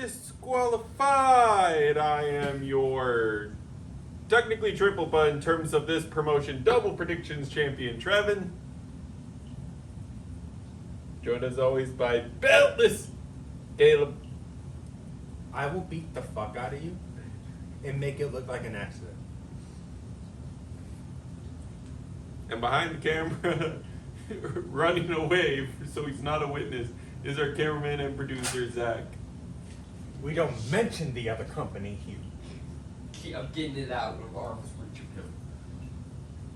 disqualified. I am your technically triple, but in terms of this promotion, double predictions champion, Trevin. Joined as always by Beltless Caleb. I will beat the fuck out of you and make it look like an accident. And behind the camera, running away so he's not a witness, is our cameraman and producer, Zach. We don't mention the other company here. I'm getting it out of arms reaching him.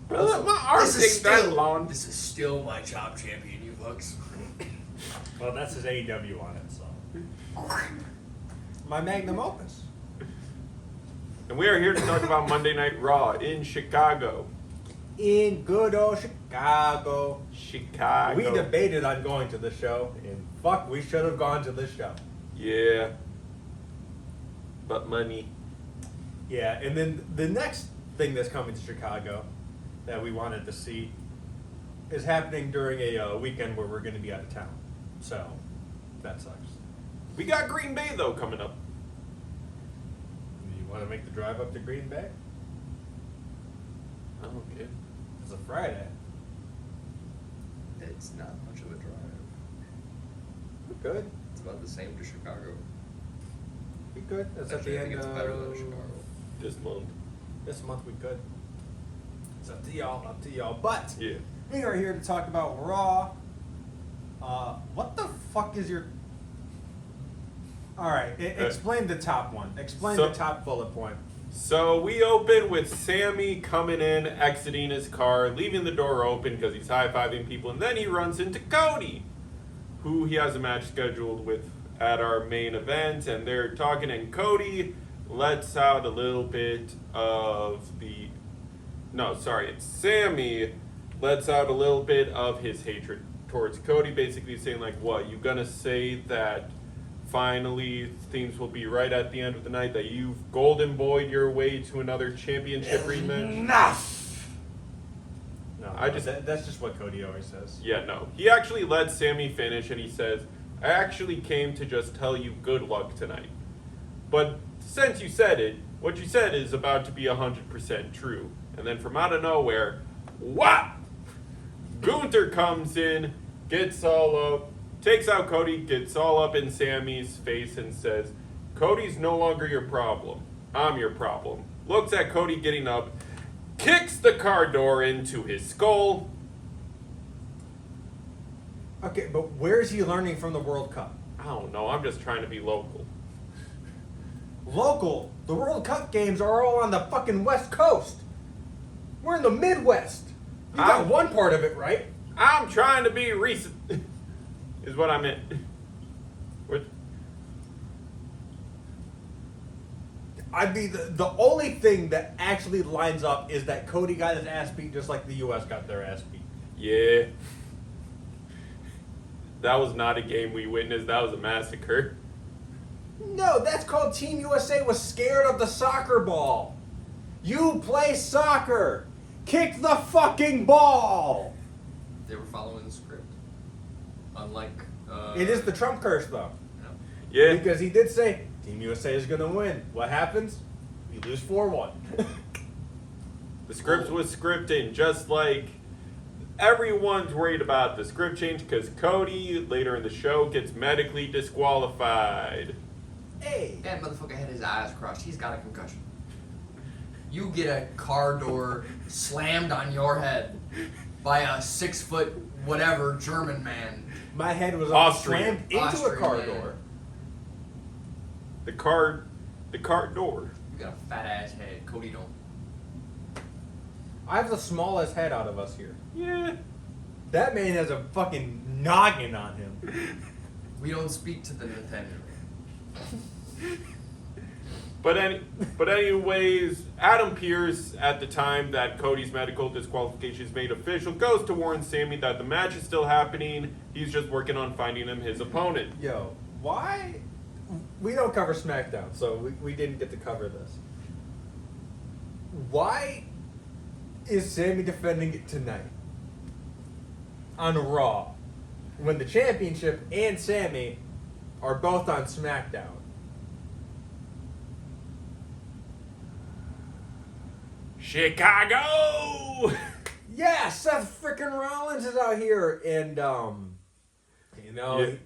Well, my arms ain't that long. This is still my job champion, you fucks. Well, that's his AEW on it, so. My magnum opus. And we are here to talk about Monday Night Raw in Chicago. In good old Chicago. Chicago. We debated on going to the show, and fuck, we should have gone to this show. Yeah. But money. Yeah, and then the next thing that's coming to Chicago that we wanted to see is happening during a weekend where we're going to be out of town. So, that sucks. We got Green Bay, though, coming up. You want to make the drive up to Green Bay? I don't care. It's a Friday. It's not much of a drive. We good. It's about the same to Chicago. We good. That's at Actually, the I end think it's of better than Chicago. This month. this month. We good. It's up to y'all. Up to y'all. But Yeah. we are here to talk about Raw. What the fuck is your? All right, explain the top one. Explain So- the top bullet point. So we open with Sammy coming in, exiting his car, leaving the door open because he's high-fiving people, and then he runs into Cody, who he has a match scheduled with at our main event, and they're talking, and Cody lets out a little bit of the... No, sorry, it's Sammy lets out a little bit of his hatred towards Cody, basically saying, like, what, you gonna say that finally things will be right at the end of the night, that you've golden boyed your way to another championship rematch? Enough. No, I just- that's just what Cody always says. Yeah, no. He actually lets Sammy finish, and he says, I actually came to just tell you good luck tonight. But since you said it, what you said is about to be 100% true. And then from out of nowhere, what? Gunther comes in, gets all up, takes out Cody, gets all up in Sammy's face and says, Cody's no longer your problem. I'm your problem. Looks at Cody getting up, kicks the car door into his skull. Okay, but where is he learning from the World Cup? I don't know. I'm just trying to be local. Local. The World Cup games are all on the fucking West Coast. We're in the Midwest. You got one part of it right. I'm trying to be recent, is what I meant. What? I'd be the only thing that actually lines up is that Cody got his ass beat just like the U.S. got their ass beat. Yeah. That was not a game we witnessed. That was a massacre. No, that's called Team USA was scared of the soccer ball. You play soccer. Kick the fucking ball. They were following the script. Unlike... It is the Trump curse, though. Yeah. Because he did say, Team USA is going to win. What happens? We lose 4-1. The script was scripted, just like everyone's worried about the script change because Cody, later in the show, gets medically disqualified. Hey. That motherfucker had his eyes crushed. He's got a concussion. You get a car door slammed on your head by a 6-foot whatever German man. My head was Austrian. slammed into a Austrian car man. door. The car door. You got a fat ass head. Cody don't. I have the smallest head out of us here. Yeah. That man has a fucking noggin on him. We don't speak to the Nintendo. But anyways, Adam Pearce, at the time that Cody's medical disqualification is made official, goes to warn Sammy that the match is still happening. He's just working on finding him his opponent. Yo, why? We don't cover SmackDown, so we didn't get to cover this. Why is Sammy defending it tonight on Raw when the championship and Sammy are both on SmackDown? Chicago! Yeah, Seth freaking Rollins is out here, and Yeah. he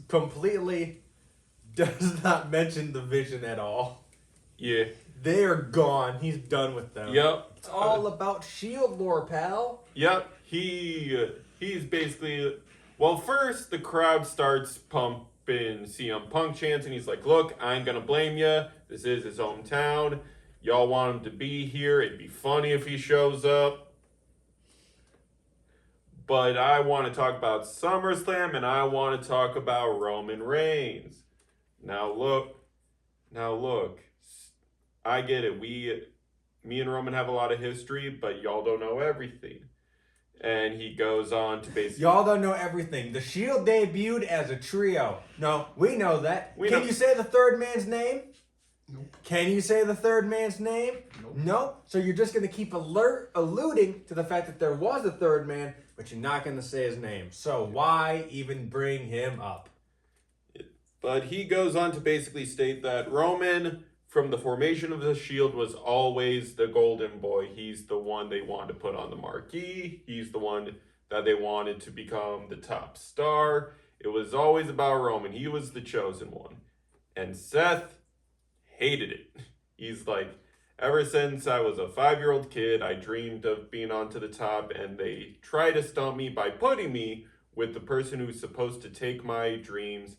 completely does not mention the Vision at all. Yeah. They are gone. He's done with them. Yep. It's all about Shield lore, pal. Yep. He's basically, well, first the crowd starts pumping CM Punk chants, and he's like, "Look, I ain't gonna blame you. This is his hometown. Y'all want him to be here. It'd be funny if he shows up." But I want to talk about SummerSlam, and I want to talk about Roman Reigns. Now look, I get it. Me and Roman have a lot of history, but y'all don't know everything. And he goes on to basically, Y'all don't know everything. The Shield debuted as a trio. No, we know that. Can you say the third man's name? Nope. Can you say the third man's name? Nope. No. So you're just going to keep alluding to the fact that there was a third man, but you're not going to say his name. So why even bring him up? but he goes on to basically state that Roman, from the formation of the Shield, was always the golden boy. He's the one they wanted to put on the marquee. He's the one that they wanted to become the top star. It was always about Roman. He was the chosen one. And Seth hated it. He's like, ever since I was a 5-year-old kid, I dreamed of being onto the top, and they try to stump me by putting me with the person who's supposed to take my dreams.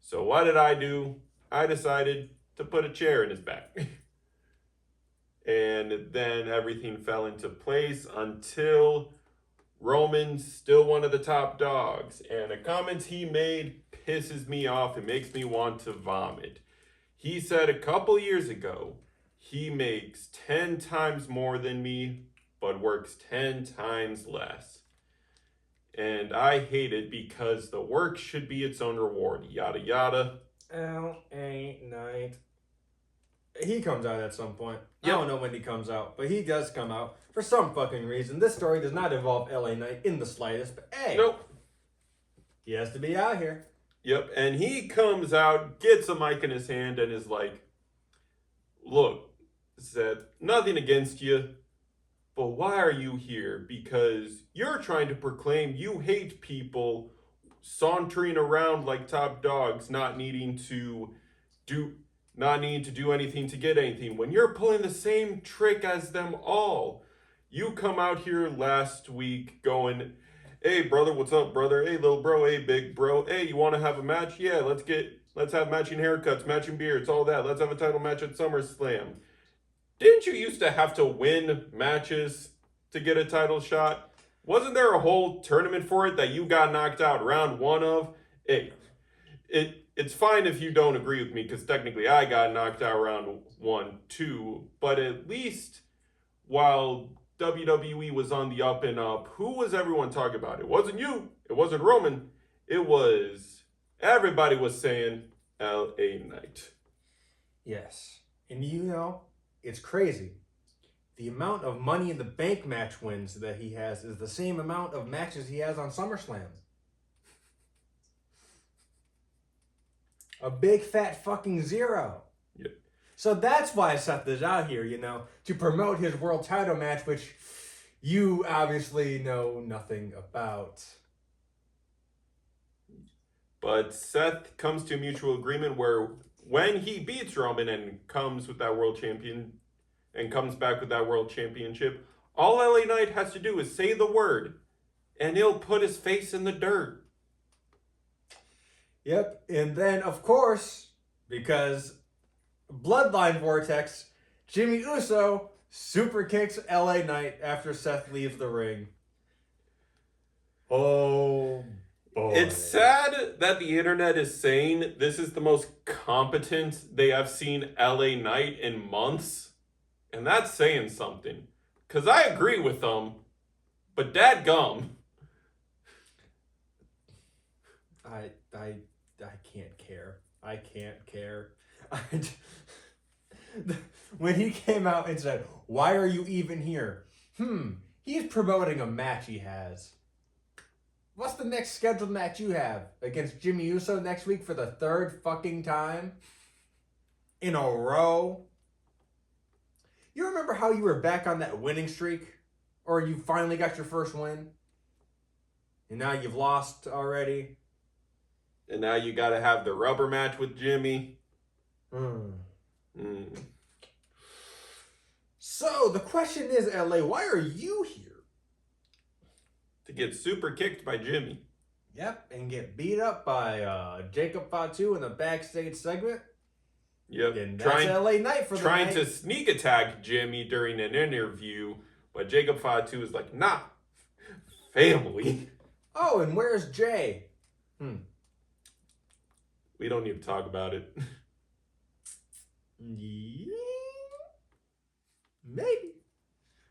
So what did I do? I decided to put a chair in his back. And then everything fell into place until Roman's still one of the top dogs. And a comment he made pisses me off. It makes me want to vomit. He said a couple years ago, he makes 10 times more than me, but works 10 times less. And I hate it because the work should be its own reward. Yada yada. LA Knight. He comes out at some point. Yep. I don't know when he comes out, but he does come out for some fucking reason. This story does not involve LA Knight in the slightest, but hey, Nope. he has to be out here. Yep. And he comes out, gets a mic in his hand, and is like, "Look, Seth, nothing against you, but why are you here? Because you're trying to proclaim you hate people sauntering around like top dogs, not needing to do anything to get anything, when you're pulling the same trick as them all. You come out here last week going, 'Hey brother, what's up, brother? Hey little bro, hey big bro, hey, you want to have a match? Yeah, let's have matching haircuts, matching beards, all that. Let's have a title match at SummerSlam.' Didn't you used to have to win matches to get a title shot? Wasn't there a whole tournament for it that you got knocked out round one of? Hey, it's fine if you don't agree with me, because technically I got knocked out round 1, 2, but at least while WWE was on the up and up, who was everyone talking about? It wasn't you. It wasn't Roman. It was, everybody was saying LA Knight. Yes. And you know, it's crazy. The amount of Money in the Bank match wins that he has is the same amount of matches he has on SummerSlam. A big fat fucking zero. Yep. So that's why Seth is out here, you know, to promote his world title match, which you obviously know nothing about. But Seth comes to a mutual agreement where when he beats Roman and comes with that world champion and comes back with that world championship, all LA Knight has to do is say the word and he'll put his face in the dirt. Yep, and then of course, because Bloodline Vortex, Jimmy Uso super kicks LA Knight after Seth leaves the ring. Oh boy. It's sad that the internet is saying this is the most competent they have seen LA Knight in months. And that's saying something. Because I agree with them, but dadgum. I can't care. I can't care. When he came out and said, "Why are you even here?" He's promoting a match he has. What's the next scheduled match you have? Against Jimmy Uso next week for the third fucking time? In a row? You remember how you were back on that winning streak? Or you finally got your first win? And now you've lost already? And now you got to have the rubber match with Jimmy. Hmm. Mm. So, the question is, LA, why are you here? To get super kicked by Jimmy. Yep, and get beat up by Jacob Fatu in the backstage segment. Yep. And that's LA Knight for the trying night. to sneak attack Jimmy during an interview, but Jacob Fatu is like, nah, family. Oh, and where's Jay? We don't need to talk about it. Yeah, maybe.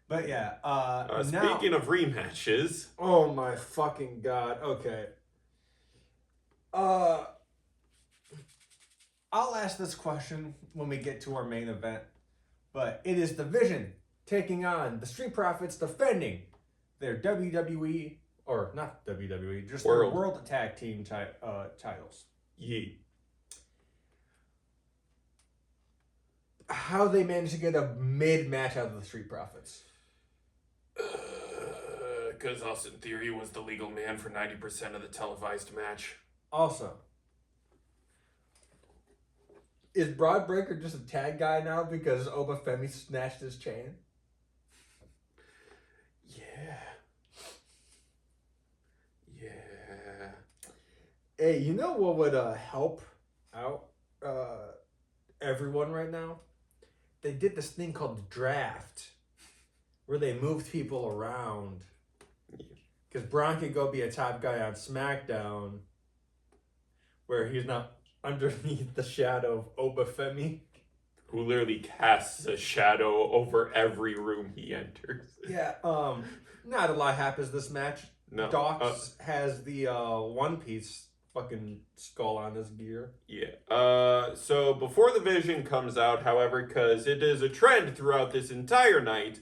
But yeah, now, Speaking of rematches, oh my fucking god. Okay. I'll ask this question when we get to our main event. But it is the Vision taking on the Street Profits defending their WWE, or not WWE, just their World Tag Team titles. yeah. How they managed to get a mid-match out of the Street Profits. Because Austin Theory was the legal man for 90% of the televised match. Also, is Broad Breaker just a tag guy now because Obafemi snatched his chain? Yeah. Hey, you know what would help out everyone right now? They did this thing called the draft, where they moved people around. Because Braun could go be a top guy on SmackDown, where he's not underneath the shadow of Obafemi. Who literally casts a shadow over every room he enters. Yeah, not a lot happens this match. No. Docs has the One Piece fucking skull on his gear. Yeah. So before the Vision comes out, however, because it is a trend throughout this entire night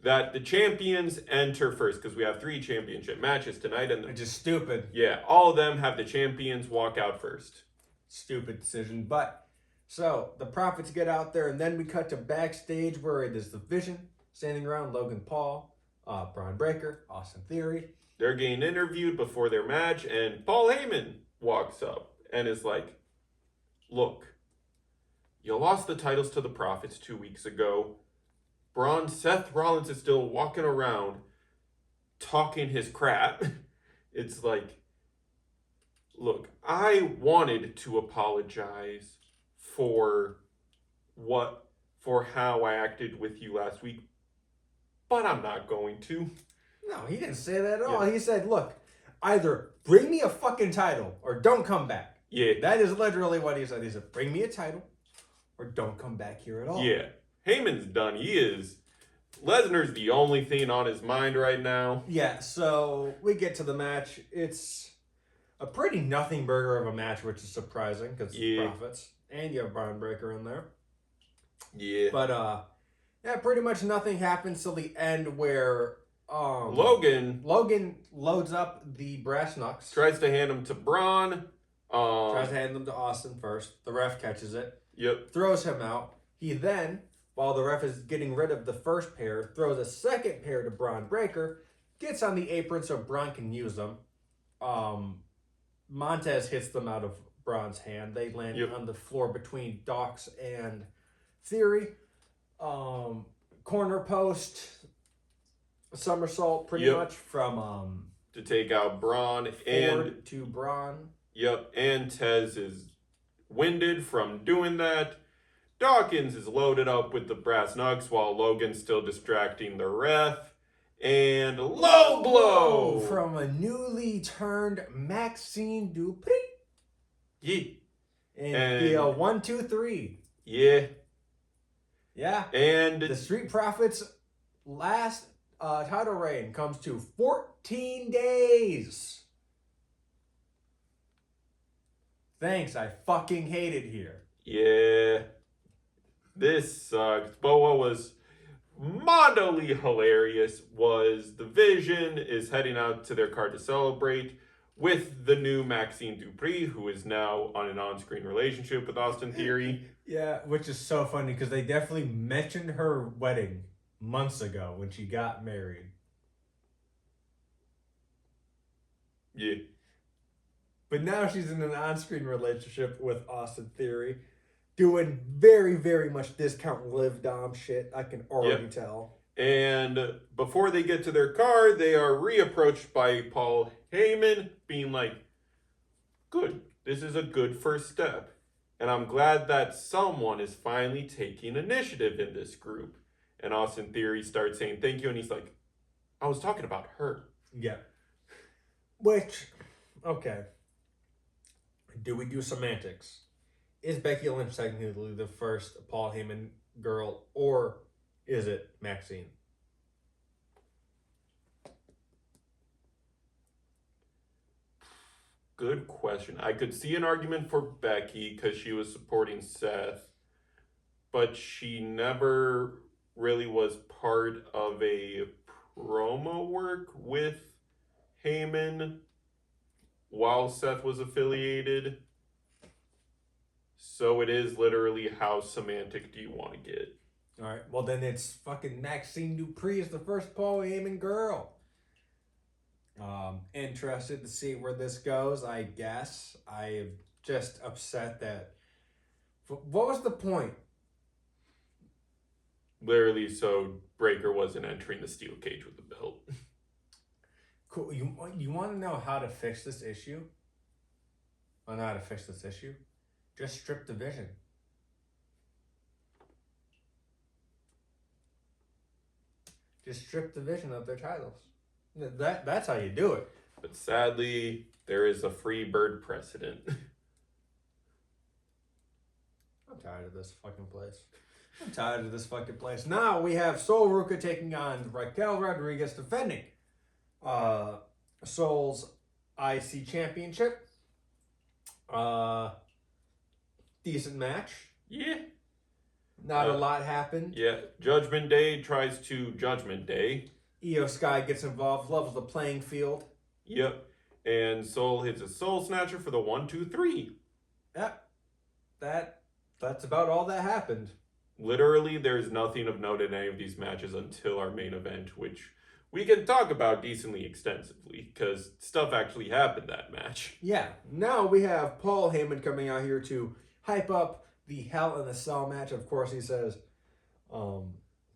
that the champions enter first, because we have 3 championship matches tonight, and Which is stupid. yeah, all of them have the champions walk out first. Stupid decision. But, so, the Profits get out there, and then we cut to backstage where it is the Vision standing around Logan Paul, Braun Breaker, Austin Theory. They're getting interviewed before their match, and Paul Heyman walks up and is like, look, you lost the titles to the Profits 2 weeks ago. Seth Rollins is still walking around talking his crap. It's like, look, I wanted to apologize for how I acted with you last week, but I'm not going to. No, he didn't say that at all. Yeah. He said, look, either bring me a fucking title or don't come back. Yeah. That is literally what he said. He said, bring me a title or don't come back here at all. Yeah. Heyman's done. Lesnar's the only thing on his mind right now. Yeah, so we get to the match. It's a pretty nothing burger of a match, which is surprising because it's Profits. And you have Braun Breaker in there. Yeah. But, yeah, pretty much nothing happens till the end where Logan loads up the brass knucks. tries to hand him to Braun. Tries to hand them to Austin first. The ref catches it. Yep. Throws him out. He then, while the ref is getting rid of the first pair, throws a second pair to Braun Breaker. Gets on the apron so Braun can use them. Montez hits them out of Braun's hand. They land on the floor between Docs and Theory. Corner post, somersault pretty much from to take out Braun and to Braun. Yep, and Tez is winded from doing that. Dawkins is loaded up with the brass knucks while Logan's still distracting the ref. And low blow from a newly turned Maxine Dupri. Yeah. And the 1, 2, 3. Yeah. Yeah. And the Street Profits' last title reign comes to 14 days. Thanks, I fucking hate it here. Yeah. This sucks. But what was mondally hilarious was the Vision is heading out to their car to celebrate with the new Maxine Dupree, who is now on an on-screen relationship with Austin Theory. Yeah, which is so funny because they definitely mentioned her wedding months ago when she got married. Yeah. But now she's in an on-screen relationship with Austin Theory, doing very, very much discount live dom shit. I can already tell. And before they get to their car, they are reapproached by Paul Heyman, being like, good, this is a good first step. And I'm glad that someone is finally taking initiative in this group. And Austin Theory starts saying thank you, and he's like, I was talking about her. Yeah. Which, okay. Do we do semantics? Is Becky Lynch technically the first Paul Heyman girl, or is it Maxine? Good question. I could see an argument for Becky because she was supporting Seth, but she never really was part of a promo work with Heyman while Seth was affiliated. So it is literally how semantic do you want to get? All right. Well, then it's fucking Maxine Dupree is the first Paul Heyman girl. Interested to see where this goes. I guess I am just upset that. What was the point? Literally, so Breaker wasn't entering the steel cage with the belt. Cool. You want to know how to fix this issue? I know how to fix this issue. Just strip division. Just strip division of their titles. That's how you do it. But sadly, there is a free bird precedent. I'm tired of this fucking place. Now we have Sol Ruka taking on Raquel Rodriguez defending Sol's IC championship. Decent match. Yeah. Not a lot happened. Yeah. Judgment Day tries to Judgment Day. Io Sky gets involved, levels the playing field. Yep. And Soul hits a Soul Snatcher for the 1-2-3. Yep. That's about all that happened. Literally, there's nothing of note in any of these matches until our main event, which we can talk about decently extensively, because stuff actually happened that match. Yeah. Now we have Paul Heyman coming out here to hype up the Hell in a Cell match. Of course, he says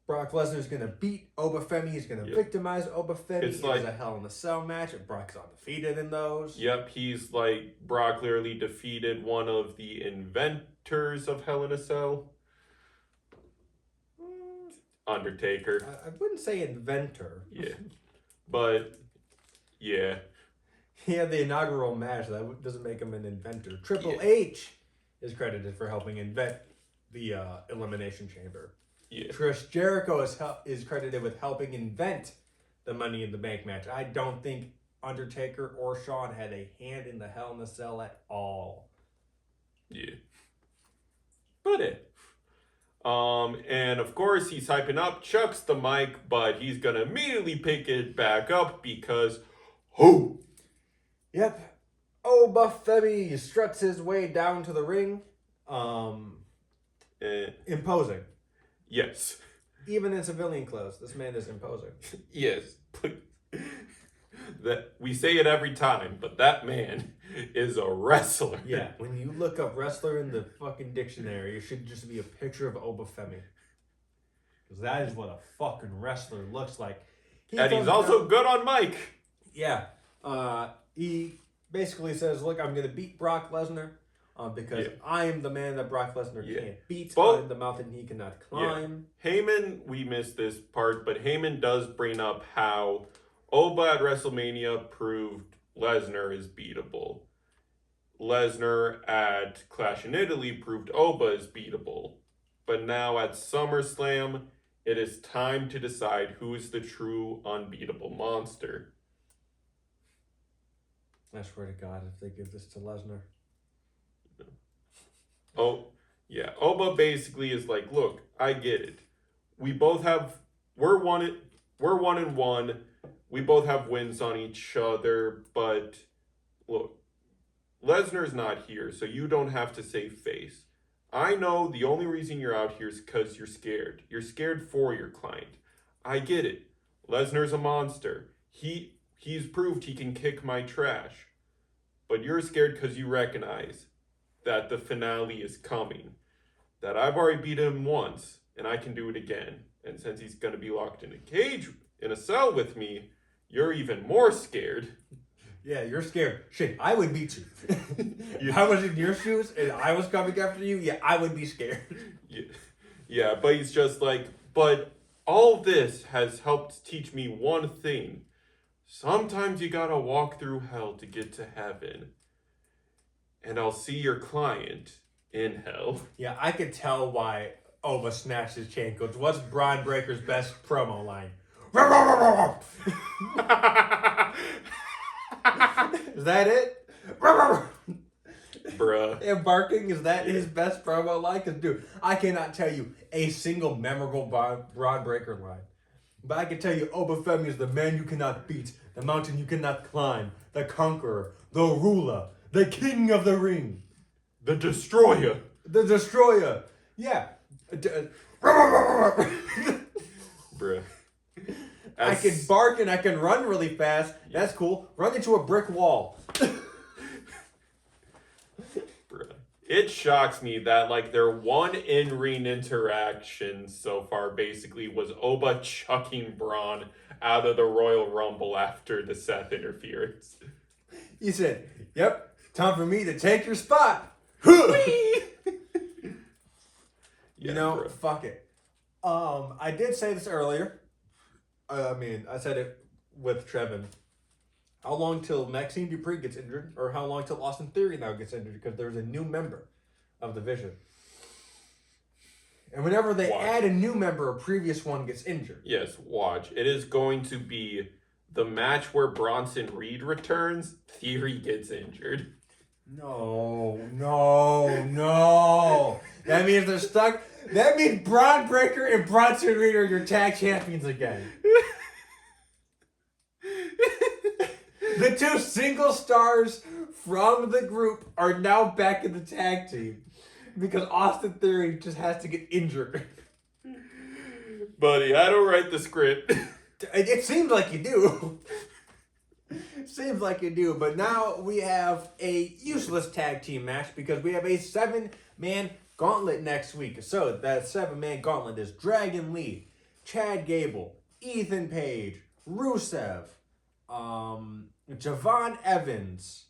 Brock Lesnar's going to beat Oba Femi. He's going to victimize Oba Femi. It's like a Hell in a Cell match. And Brock's undefeated in those. Yep, he's like, Brock literally defeated one of the inventors of Hell in a Cell. Undertaker. I wouldn't say inventor. Yeah. But, yeah. He had the inaugural match. That doesn't make him an inventor. Triple H is credited for helping invent the Elimination Chamber. Yeah. Chris Jericho is credited with helping invent the Money in the Bank match. I don't think Undertaker or Shawn had a hand in the Hell in a Cell at all. Yeah. But and of course he's hyping up, chucks the mic, but he's gonna immediately pick it back up because Yep. Oba Femi struts his way down to the ring. Imposing. Yes. Even in civilian clothes, this man is imposing. Yes. That we say it every time, but that man is a wrestler. Yeah, when you look up wrestler in the fucking dictionary, it should just be a picture of Oba Femi. Because that is what a fucking wrestler looks like. And he's also good on mic. Yeah. He basically says, look, I'm going to beat Brock Lesnar because I am the man that Brock Lesnar can't beat. I'm the mountain he cannot climb. Yeah. Heyman, we missed this part, but Heyman does bring up how Oba at WrestleMania proved Lesnar is beatable. Lesnar at Clash in Italy proved Oba is beatable. But now at SummerSlam, it is time to decide who is the true unbeatable monster. I swear to God, if they give this to Lesnar. Oh, yeah. Oba basically is like, look, I get it. We're 1-1. We both have wins on each other, but look, Lesnar's not here, so you don't have to save face. I know the only reason you're out here is because you're scared. You're scared for your client. I get it. Lesnar's a monster. He's proved he can kick my trash. But you're scared because you recognize that the finale is coming. That I've already beat him once, and I can do it again. And since he's going to be locked in a cage, in a cell with me, you're even more scared. Yeah, you're scared. Shit, I would beat you. If I was in your shoes and I was coming after you, yeah, I would be scared. Yeah, but he's just like, but all this has helped teach me one thing. Sometimes you gotta walk through hell to get to heaven. And I'll see your client in hell. Yeah, I could tell why Oba snatched his chain coach. What's Braun Breaker's best promo line? Is that it? Bruh. And barking, is that his best promo line? Because, dude, I cannot tell you a single memorable Braun Breaker line. But I can tell you, Oba Femi is the man you cannot beat, the mountain you cannot climb, the conqueror, the ruler, the king of the ring, The Destroyer. the destroyer. Yeah. Bruh. I can bark and I can run really fast. That's cool. Run into a brick wall. Bruh. It shocks me that like their one in-ring interaction so far basically was Oba chucking Braun out of the Royal Rumble after the Seth interference. He said, "Yep, time for me to take your spot." You know, bruh. fuck it. I did say this earlier. I said it with Trevin. How long till Maxine Dupree gets injured, or how long till Austin Theory now gets injured? Because there's a new member of the Vision. And whenever they Watch. add a new member, a previous one gets injured. Yes, watch. It is going to be the match where Bronson Reed returns, Theory gets injured. No. That means they're stuck. That means Braun Breaker and Bronson Reed are your tag champions again. The two single stars from the group are now back in the tag team because Austin Theory just has to get injured. Buddy, I don't write the script. It seems like you do. Seems like you do, but now we have a useless tag team match because we have a 7-man gauntlet next week. So that 7-man gauntlet is Dragon Lee, Chad Gable, Ethan Page, Rusev, Javon Evans,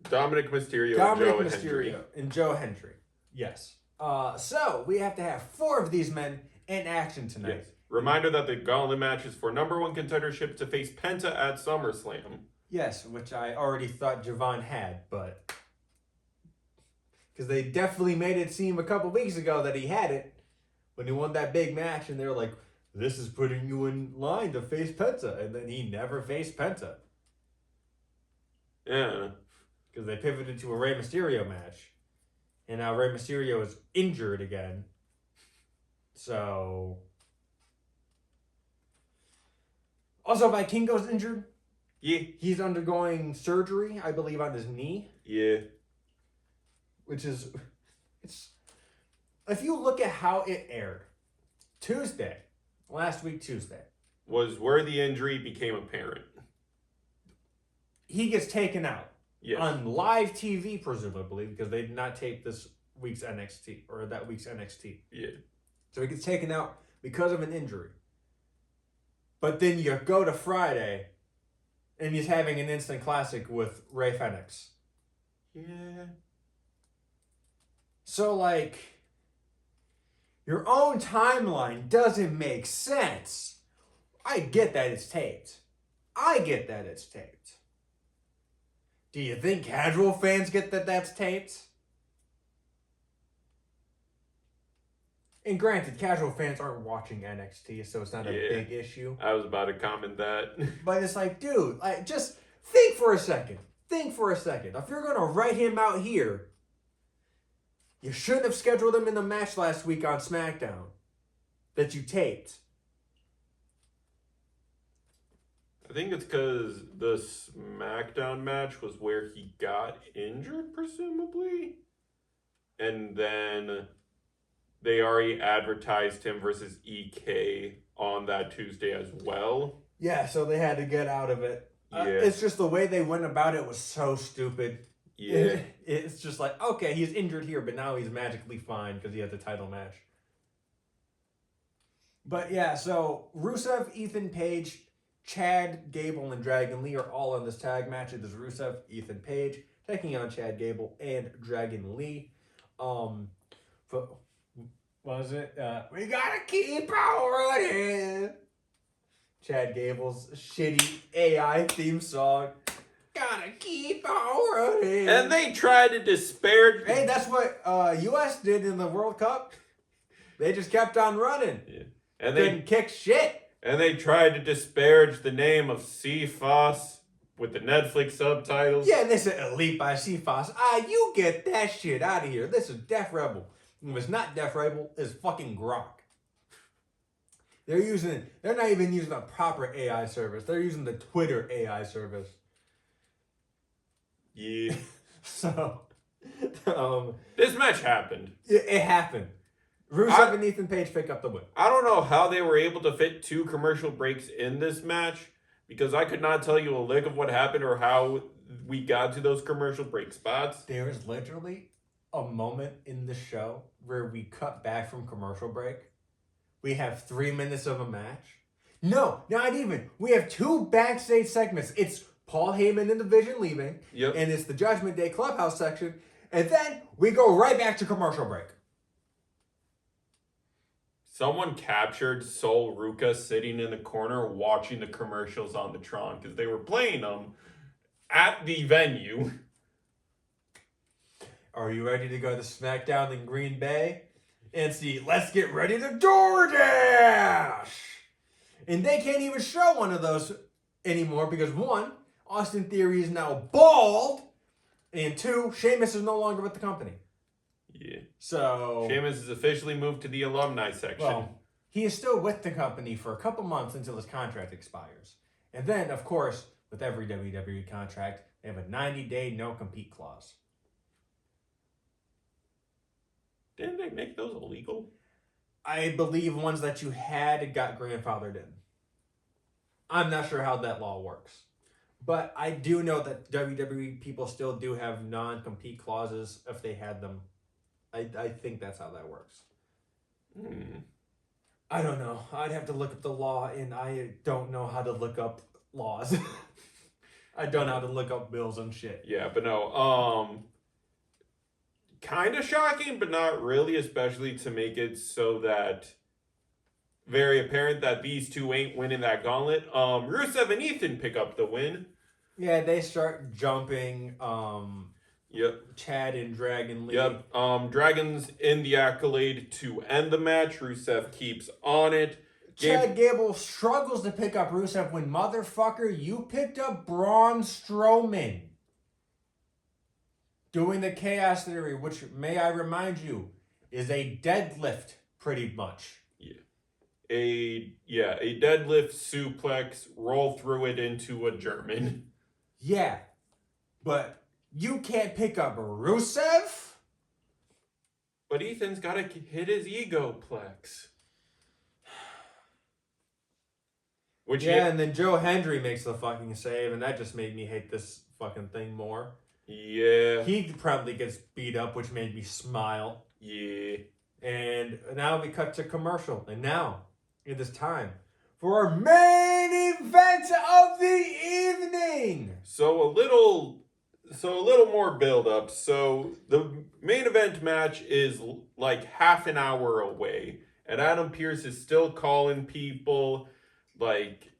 Dominic Mysterio, Dominic Joe Mysterio, Hendry. and Joe Hendry. Yes. So we have to have 4 of these men in action tonight. Yes. Reminder that the gauntlet match is for #1 contendership to face Penta at SummerSlam. Yes, which I already thought Javon had, but because they definitely made it seem a couple weeks ago that he had it when he won that big match, and they were like, "This is putting you in line to face Penta," and then he never faced Penta Yeah. because they pivoted to a Rey Mysterio match, and now Rey Mysterio is injured again. So, also Vikingo's injured. Yeah. He's undergoing surgery, I believe, on his knee. Yeah. Which is, it's, if you look at how it aired, last week Tuesday, Was where the injury became apparent. he gets taken out Yes. on live TV, presumably, because they did not tape this week's NXT, or that week's NXT. Yeah. So he gets taken out because of an injury. But then you go to Friday, and he's having an instant classic with Ray Fenix. Yeah. So, like, your own timeline doesn't make sense. I get that it's taped. Do you think casual fans get that that's taped? And granted, casual fans aren't watching NXT, so it's not a Yeah. big issue. I was about to comment that. But it's like, dude, just think for a second. If you're going to write him out here, you shouldn't have scheduled him in the match last week on SmackDown that you taped. I think it's because the SmackDown match was where he got injured, presumably. And then they already advertised him versus EK on that Tuesday as well. Yeah, so they had to get out of it. Yeah. It's just the way they went about it was so stupid. Yeah. It's just like, okay, he's injured here, but now he's magically fine because he had the title match. But yeah, so Rusev, Ethan Page, Chad Gable, and Dragon Lee are all in this tag match. It is Rusev, Ethan Page taking on Chad Gable and Dragon Lee. What was it? We gotta keep on running. Chad Gable's shitty AI theme song. Gotta keep on running. And they tried to disparage. Hey, that's what US did in the World Cup. They just kept on running. Yeah. And Couldn't kick shit. they tried to disparage the name of CFOS with the Netflix subtitles. Yeah, this is Elite by CFOS. You get that shit out of here. This is Def Rebel. If it's not Def Rebel, it's fucking Grok. They're not even using a proper AI service. They're using the Twitter AI service. Yeah. So, This match happened. it happened. Rusev and Ethan Page pick up the win. I don't know how they were able to fit 2 commercial breaks in this match because I could not tell you a lick of what happened or how we got to those commercial break spots. There is literally a moment in the show where we cut back from commercial break. We have 3 minutes of a match. No, not even. We have 2 backstage segments. It's Paul Heyman and the Vision leaving. Yep. And it's the Judgment Day Clubhouse section. And then we go right back to commercial break. Someone captured Sol Ruka sitting in the corner watching the commercials on the Tron because they were playing them at the venue. Are you ready to go to SmackDown in Green Bay? And see, let's get ready to DoorDash! And they can't even show one of those anymore because 1, Austin Theory is now bald, and 2, Sheamus is no longer with the company. Yeah. So Sheamus has officially moved to the alumni section. well, he is still with the company for a couple months until his contract expires. And then, of course, with every WWE contract, they have a 90-day no-compete clause. Didn't they make those illegal? I believe ones that you had got grandfathered in. I'm not sure how that law works. But I do know that WWE people still do have non-compete clauses if they had them. I think that's how that works. I don't know. I'd have to look up the law, and I don't know how to look up laws. I don't know how to look up bills and shit. Yeah, but no. Kind of shocking, but not really, especially to make it so that very apparent that these 2 ain't winning that gauntlet. Rusev and Ethan pick up the win. Yeah, they start jumping Yep. Chad and Dragon Lee. Yep. Dragon's in the accolade to end the match. Rusev keeps on it. Chad Gable struggles to pick up Rusev when, motherfucker, you picked up Braun Strowman. Doing the Chaos Theory, which, may I remind you, is a deadlift, pretty much. A deadlift suplex, roll through it into a German. Yeah, but you can't pick up Rusev? But Ethan's got to hit his egoplex. Which and then Joe Hendry makes the fucking save, and that just made me hate this fucking thing more. Yeah. He probably gets beat up, which made me smile. Yeah. And now we cut to commercial. And now, it is time for our main event of the evening. So a little more build up. So the main event match is like half an hour away, and Adam Pearce is still calling people, like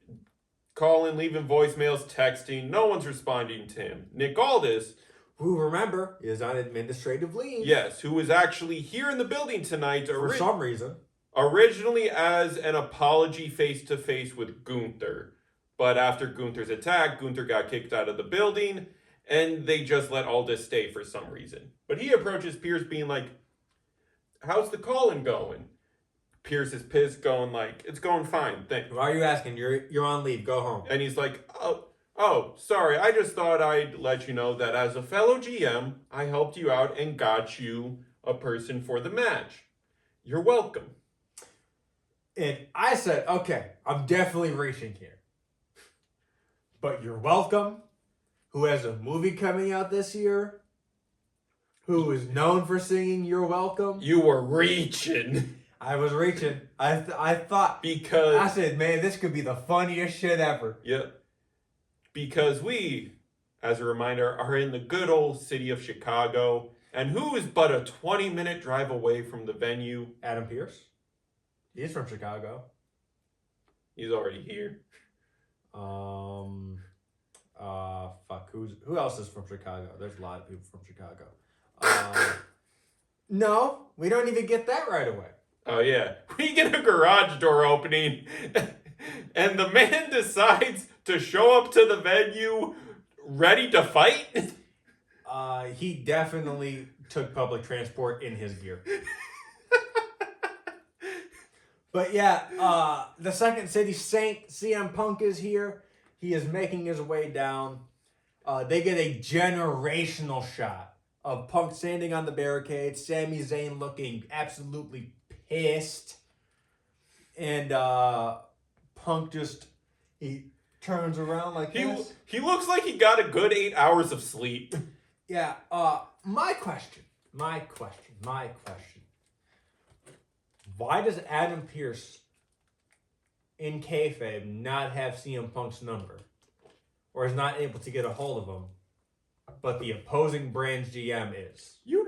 calling, leaving voicemails, texting. No one's responding to him. Nick Aldis, Who, remember, is on administrative leave. yes, who is actually here in the building tonight, For some reason. originally as an apology face-to-face with Gunther. But after Gunther's attack, Gunther got kicked out of the building, and they just let Aldis stay for some reason. But he approaches Pierce being like, how's the calling going? Pierce is pissed, going like, "It's going fine." Why are you asking? You're on leave. Go home. And he's like, "Oh, sorry. I just thought I'd let you know that as a fellow GM, I helped you out and got you a person for the match. You're welcome." And I said, okay, I'm definitely reaching here. But you're welcome. Who has a movie coming out this year? Who is known for singing "You're Welcome"? You were reaching. I was reaching. I thought. I Because, said, man, this could be the funniest shit ever. yeah, because we, as a reminder, are in the good old city of Chicago. And who is but a 20-minute drive away from the venue? Adam Pierce. He's from Chicago. He's already here. Fuck. Who else is from Chicago? There's a lot of people from Chicago. No, we don't even get that right away. Oh, yeah. We get a garage door opening, and the man decides to show up to the venue ready to fight. He definitely took public transport in his gear. But yeah, the Second City Saint, CM Punk, is here. He is making his way down. They get a generational shot of Punk standing on the barricade, Sami Zayn looking absolutely pissed. And Punk he turns around like this. He looks like he got a good 8 hours of sleep. Yeah, my question. Why does Adam Pierce in kayfabe not have CM Punk's number? Or is not able to get a hold of him, but the opposing brand's GM is? You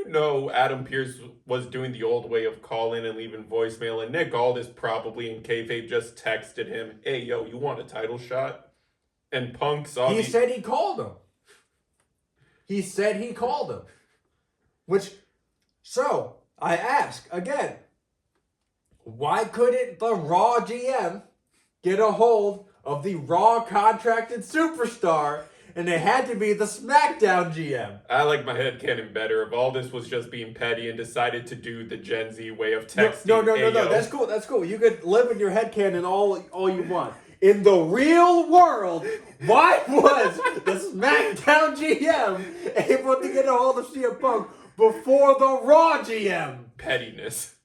know Adam Pierce was doing the old way of calling and leaving voicemail, and Nick Aldis probably in kayfabe just texted him, "Hey, yo, you want a title shot?" And Punk saw He said he called him. So, I ask again, why couldn't the Raw GM get a hold of the Raw contracted superstar, and it had to be the SmackDown GM? I like my headcanon better. If Aldis was just being petty and decided to do the Gen Z way of texting. No. "Hey, yo." That's cool. You could live in your headcanon all you want. In the real world, why was the SmackDown GM able to get a hold of CM Punk before the Raw GM? Pettiness.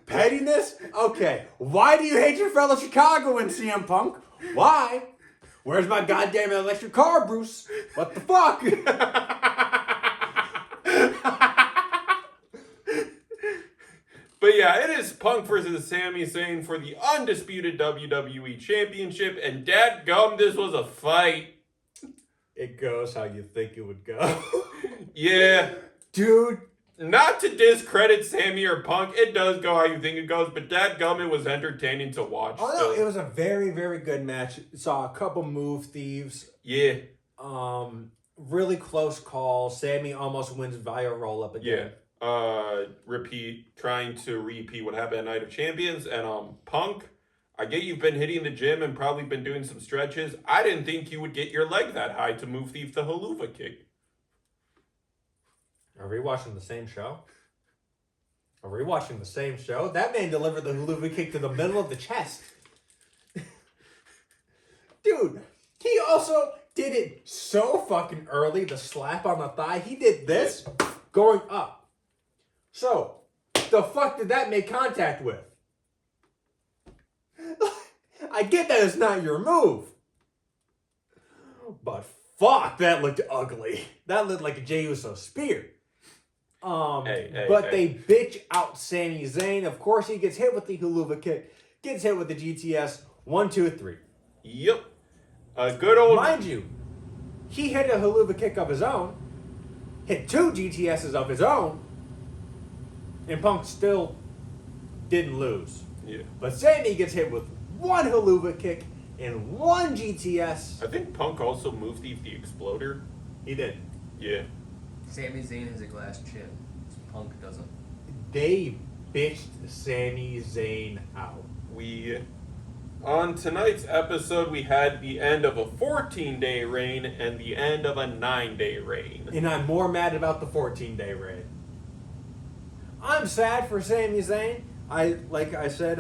Pettiness? Okay. Why do you hate your fellow Chicagoan, CM Punk? Why? Where's my goddamn electric car, Bruce? What the fuck? But yeah, it is Punk versus Sami Zayn for the undisputed WWE Championship, and dadgum, this was a fight. It goes how you think it would go. Yeah. Dude. Not to discredit Sammy or Punk, it does go how you think it goes, but dadgum, it was entertaining to watch. Oh, no, still. it was a very, very good match. Saw a couple move thieves. Yeah. Really close call. Sammy almost wins via roll up again. Yeah. Trying to repeat what happened at Night of Champions, and Punk, I get you've been hitting the gym and probably been doing some stretches. I didn't think you would get your leg that high to move thief the haluva kick. Are we watching the same show? That man delivered the haluva kick to the middle of the chest. Dude, he also did it so fucking early, the slap on the thigh. He did this going up. So, the fuck did that make contact with? I get that it's not your move. But fuck, that looked ugly. That looked like a Jey Uso spear. They bitch out Sami Zayn. Of course, he gets hit with the haluva kick. Gets hit with the GTS. 1, 2, 3. Yep. Good old... Mind you, he hit a haluva kick of his own. Hit 2 GTSs of his own. And Punk still didn't lose. Yeah. But Sami gets hit with 1 haluva kick and 1 GTS. I think Punk also moved the Exploder. He did. Yeah. Sami Zayn has a glass chin. Punk doesn't. They bitched Sami Zayn out. On tonight's episode, we had the end of a 14-day reign and the end of a 9-day reign. And I'm more mad about the 14-day reign. I'm sad for Sami Zayn, Like I said,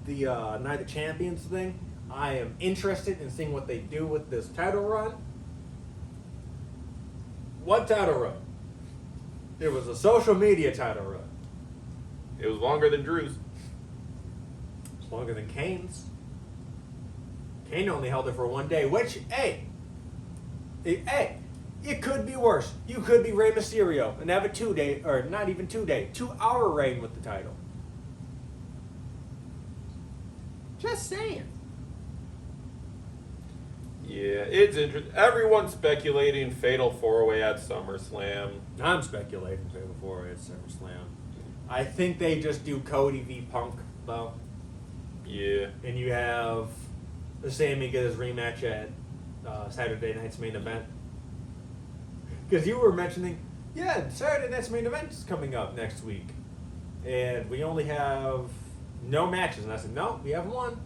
the Night of Champions thing. I am interested in seeing what they do with this title run. What title run? It was a social media title run. It was longer than Drew's. It's longer than Kane's. Kane only held it for 1 day, which, hey, it could be worse. You could be Rey Mysterio and have a 2-day, or not even 2-day, 2-hour reign with the title. Just saying. Yeah, it's interesting. Everyone's speculating Fatal 4-Way at SummerSlam. I'm speculating before it's SummerSlam. I think they just do Cody v Punk, though. Yeah. And you have Sammy get his rematch at Saturday night's main event. Because you were mentioning, yeah, Saturday night's main event is coming up next week. And we only have no matches. And I said, no, we have one.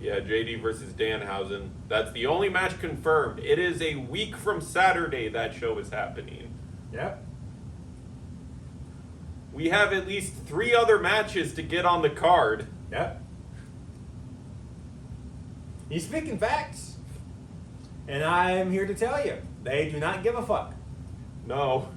Yeah, JD versus Danhausen. That's the only match confirmed. It is a week from Saturday that show is happening. Yep. We have at least 3 other matches to get on the card. Yep. He's speaking facts. And I am here to tell you, they do not give a fuck. No.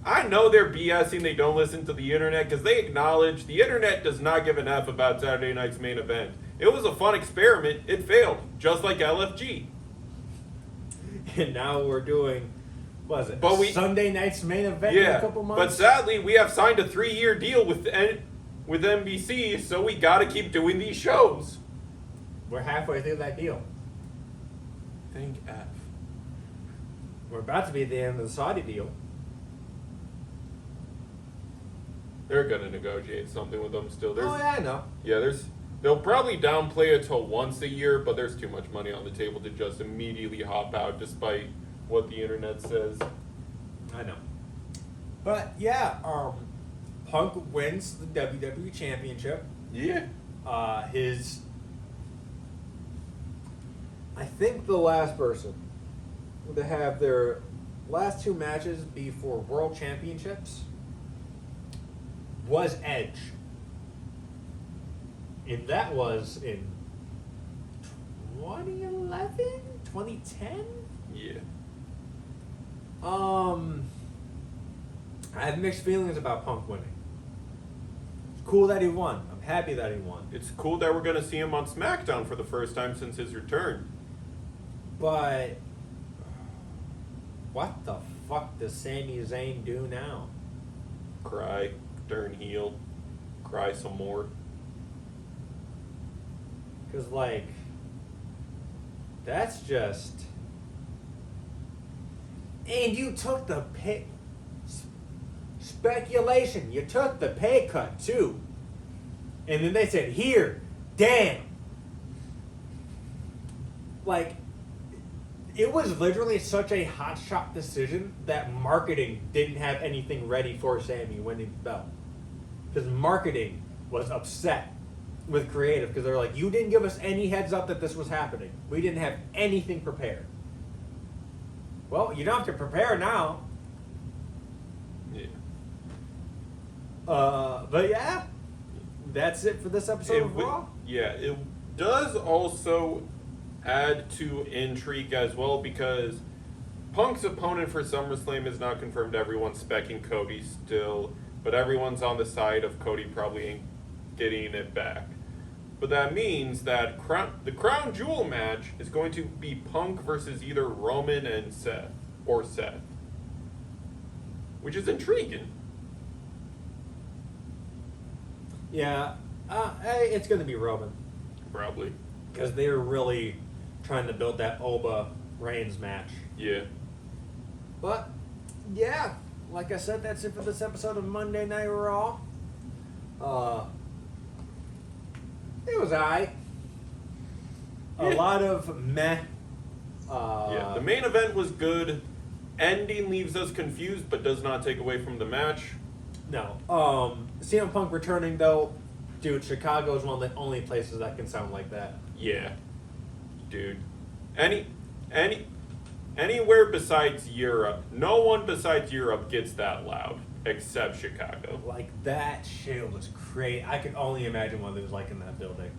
I know they're BSing, they don't listen to the internet, because they acknowledge the internet does not give an F about Saturday night's main event. It was a fun experiment. It failed, just like LFG. And now we're doing, what is it, But Sunday night's main event in a couple but months? sadly, we have signed a 3-year deal with NBC, so we got to keep doing these shows. We're halfway through that deal. Thank F. We're about to be at the end of the Saudi deal. They're gonna negotiate something with them still. Oh, yeah, I know. Yeah, they'll probably downplay it till once a year, but there's too much money on the table to just immediately hop out, despite what the internet says. I know. But, yeah, Punk wins the WWE Championship. Yeah. I think the last person to have their last 2 matches be for World Championships was Edge. And that was in 2011? 2010? Yeah. I have mixed feelings about Punk winning. It's cool that he won. I'm happy that he won. It's cool that we're gonna see him on SmackDown for the first time since his return. But what the fuck does Sami Zayn do now? Cry, turn heel, cry some more. Because, like, that's just... And you took the pay... Speculation. You took the pay cut, too. And then they said, here, damn. Like, it was literally such a hotshot decision that marketing didn't have anything ready for Sammy winning the belt. Because marketing was upset with creative because they're like, you didn't give us any heads up that this was happening. We didn't have anything prepared. Well, you don't have to prepare now. Yeah. But yeah, that's it for this episode of Raw. Yeah, it does also add to intrigue as well because Punk's opponent for SummerSlam is not confirmed. Everyone's specking Cody still, but everyone's on the side of Cody probably ain't getting it back. But that means that the Crown Jewel match is going to be Punk versus either Roman and Seth, or Seth. Which is intriguing. Yeah, it's going to be Roman. Probably. Because they're really trying to build that Oba Reigns match. Yeah. But, yeah, like I said, that's it for this episode of Monday Night Raw. It was alright. A lot of meh. Yeah, the main event was good. Ending leaves us confused, but does not take away from the match. No. CM Punk returning, though, dude, Chicago is one of the only places that can sound like that. Yeah, dude. Anywhere besides Europe, no one besides Europe gets that loud. except Chicago. Like, that shit was crazy. I can only imagine what it was like in that building.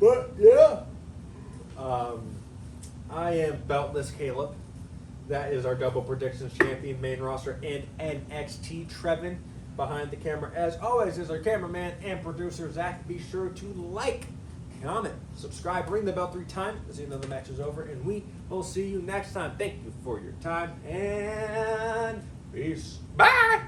But, yeah. I am Beltless Caleb. That is our double predictions champion, main roster, and NXT Trevin. Behind the camera, as always, is our cameraman and producer, Zach. Be sure to like, comment, subscribe, ring the bell 3 times as you know the match is over, and we will see you next time. Thank you for your time, and peace. Bye!